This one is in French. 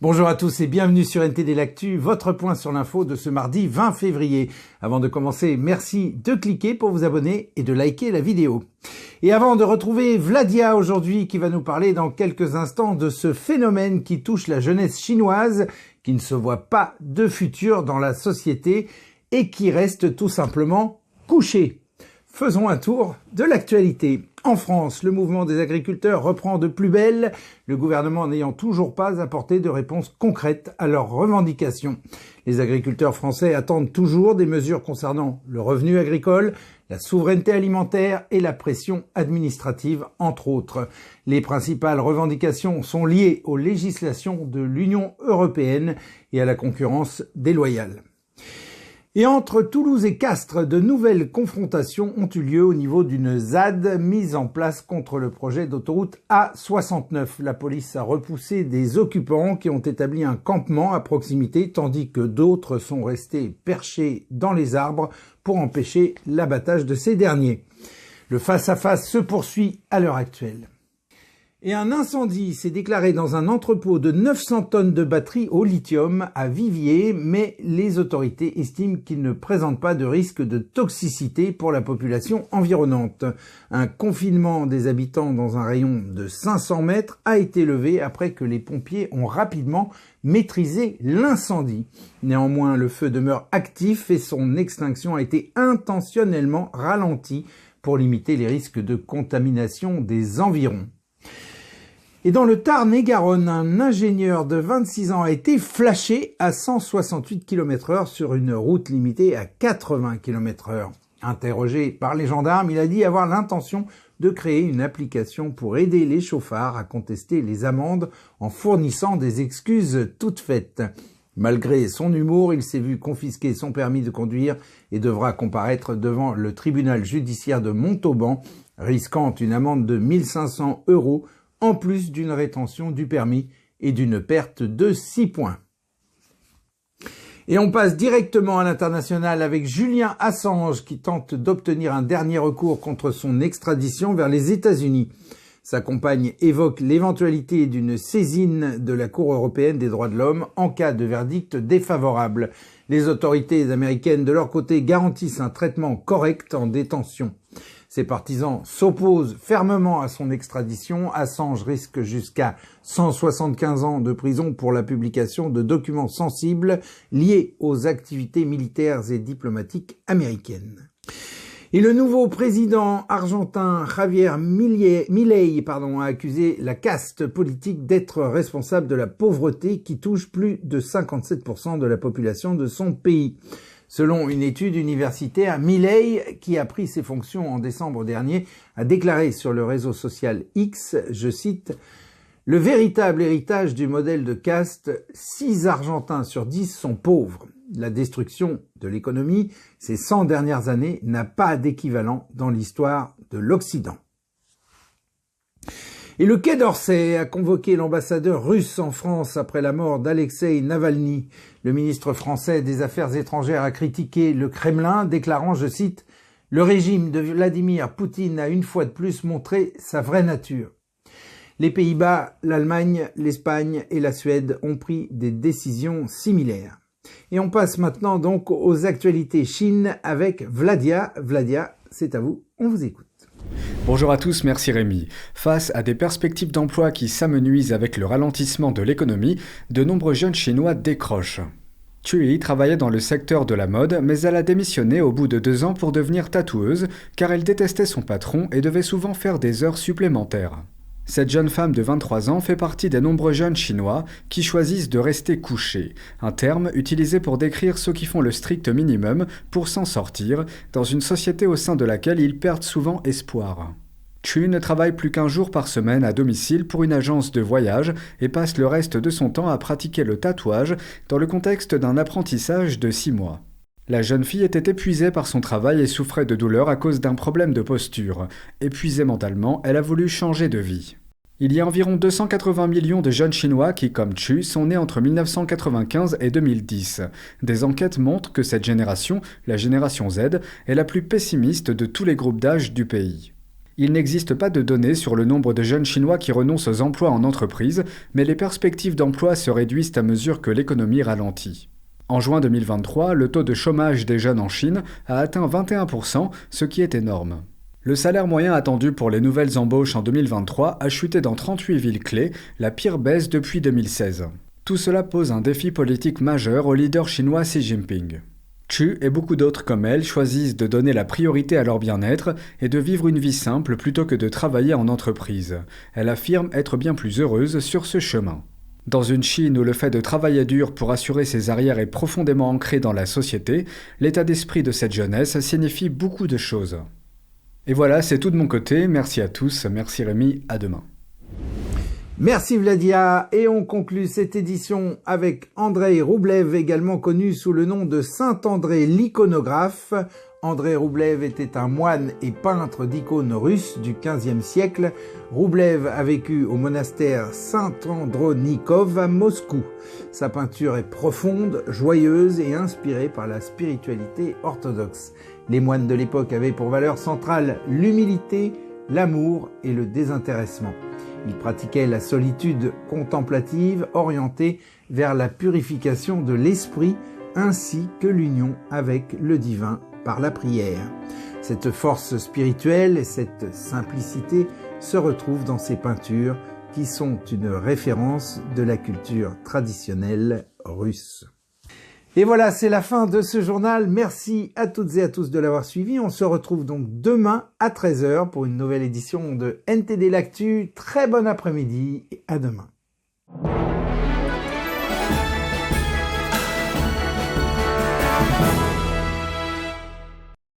Bonjour à tous et bienvenue sur NTD L'Actu, votre point sur l'info de ce mardi 20 février. Avant de commencer, merci de cliquer pour vous abonner et de liker la vidéo. Et avant de retrouver Vladia aujourd'hui qui va nous parler dans quelques instants de ce phénomène qui touche la jeunesse chinoise, qui ne se voit pas de futur dans la société et qui reste tout simplement couchée. Faisons un tour de l'actualité. En France, le mouvement des agriculteurs reprend de plus belle, le gouvernement n'ayant toujours pas apporté de réponse concrète à leurs revendications. Les agriculteurs français attendent toujours des mesures concernant le revenu agricole, la souveraineté alimentaire et la pression administrative, entre autres. Les principales revendications sont liées aux législations de l'Union européenne et à la concurrence déloyale. Et entre Toulouse et Castres, de nouvelles confrontations ont eu lieu au niveau d'une ZAD mise en place contre le projet d'autoroute A69. La police a repoussé des occupants qui ont établi un campement à proximité, tandis que d'autres sont restés perchés dans les arbres pour empêcher l'abattage de ces derniers. Le face-à-face se poursuit à l'heure actuelle. Et un incendie s'est déclaré dans un entrepôt de 900 tonnes de batteries au lithium à Viviers, mais les autorités estiment qu'il ne présente pas de risque de toxicité pour la population environnante. Un confinement des habitants dans un rayon de 500 mètres a été levé après que les pompiers ont rapidement maîtrisé l'incendie. Néanmoins, le feu demeure actif et son extinction a été intentionnellement ralentie pour limiter les risques de contamination des environs. Et dans le Tarn-et-Garonne, un ingénieur de 26 ans a été flashé à 168 km/h sur une route limitée à 80 km/h. Interrogé par les gendarmes, il a dit avoir l'intention de créer une application pour aider les chauffards à contester les amendes en fournissant des excuses toutes faites. Malgré son humour, il s'est vu confisquer son permis de conduire et devra comparaître devant le tribunal judiciaire de Montauban, risquant une amende de 1 500 €, en plus d'une rétention du permis et d'une perte de 6 points. Et on passe directement à l'international avec Julian Assange qui tente d'obtenir un dernier recours contre son extradition vers les États-Unis. Sa compagne évoque l'éventualité d'une saisine de la Cour européenne des droits de l'homme en cas de verdict défavorable. Les autorités américaines, de leur côté, garantissent un traitement correct en détention. Ses partisans s'opposent fermement à son extradition. Assange risque jusqu'à 175 ans de prison pour la publication de documents sensibles liés aux activités militaires et diplomatiques américaines. Et le nouveau président argentin Javier Milei a accusé la caste politique d'être responsable de la pauvreté qui touche plus de 57% de la population de son pays. Selon une étude universitaire, Milei, qui a pris ses fonctions en décembre dernier, a déclaré sur le réseau social X, je cite, « Le véritable héritage du modèle de caste, 6 Argentins sur 10 sont pauvres. La destruction de l'économie ces 100 dernières années n'a pas d'équivalent dans l'histoire de l'Occident. » Et le Quai d'Orsay a convoqué l'ambassadeur russe en France après la mort d'Alexeï Navalny. Le ministre français des Affaires étrangères a critiqué le Kremlin, déclarant, je cite, « Le régime de Vladimir Poutine a une fois de plus montré sa vraie nature. » Les Pays-Bas, l'Allemagne, l'Espagne et la Suède ont pris des décisions similaires. Et on passe maintenant donc aux actualités Chine avec Vladia. Vladia, c'est à vous, on vous écoute. Bonjour à tous, merci Rémi. Face à des perspectives d'emploi qui s'amenuisent avec le ralentissement de l'économie, de nombreux jeunes Chinois décrochent. Chui travaillait dans le secteur de la mode, mais elle a démissionné au bout de 2 ans pour devenir tatoueuse, car elle détestait son patron et devait souvent faire des heures supplémentaires. Cette jeune femme de 23 ans fait partie des nombreux jeunes Chinois qui choisissent de rester couchés, un terme utilisé pour décrire ceux qui font le strict minimum pour s'en sortir, dans une société au sein de laquelle ils perdent souvent espoir. Chu ne travaille plus qu'1 jour par semaine à domicile pour une agence de voyage et passe le reste de son temps à pratiquer le tatouage dans le contexte d'un apprentissage de 6 mois. La jeune fille était épuisée par son travail et souffrait de douleurs à cause d'un problème de posture. Épuisée mentalement, elle a voulu changer de vie. Il y a environ 280 millions de jeunes Chinois qui, comme Chu, sont nés entre 1995 et 2010. Des enquêtes montrent que cette génération, la génération Z, est la plus pessimiste de tous les groupes d'âge du pays. Il n'existe pas de données sur le nombre de jeunes Chinois qui renoncent aux emplois en entreprise, mais les perspectives d'emploi se réduisent à mesure que l'économie ralentit. En juin 2023, le taux de chômage des jeunes en Chine a atteint 21%, ce qui est énorme. Le salaire moyen attendu pour les nouvelles embauches en 2023 a chuté dans 38 villes clés, la pire baisse depuis 2016. Tout cela pose un défi politique majeur au leader chinois Xi Jinping. Chu et beaucoup d'autres comme elle choisissent de donner la priorité à leur bien-être et de vivre une vie simple plutôt que de travailler en entreprise. Elle affirme être bien plus heureuse sur ce chemin. Dans une Chine où le fait de travailler dur pour assurer ses arrières est profondément ancré dans la société, l'état d'esprit de cette jeunesse signifie beaucoup de choses. Et voilà, c'est tout de mon côté. Merci à tous, merci Rémi, à demain. Merci Vladia, et on conclut cette édition avec Andrei Roublev, également connu sous le nom de Saint André l'iconographe. Andrei Roublev était un moine et peintre d'icônes russes du XVe siècle. Roublev a vécu au monastère Saint-Andronikov à Moscou. Sa peinture est profonde, joyeuse et inspirée par la spiritualité orthodoxe. Les moines de l'époque avaient pour valeur centrale l'humilité, l'amour et le désintéressement. Ils pratiquaient la solitude contemplative orientée vers la purification de l'esprit ainsi que l'union avec le divin par la prière. Cette force spirituelle et cette simplicité se retrouvent dans ces peintures qui sont une référence de la culture traditionnelle russe. Et voilà, c'est la fin de ce journal. Merci à toutes et à tous de l'avoir suivi. On se retrouve donc demain à 13h pour une nouvelle édition de NTD L'Actu. Très bon après-midi et à demain.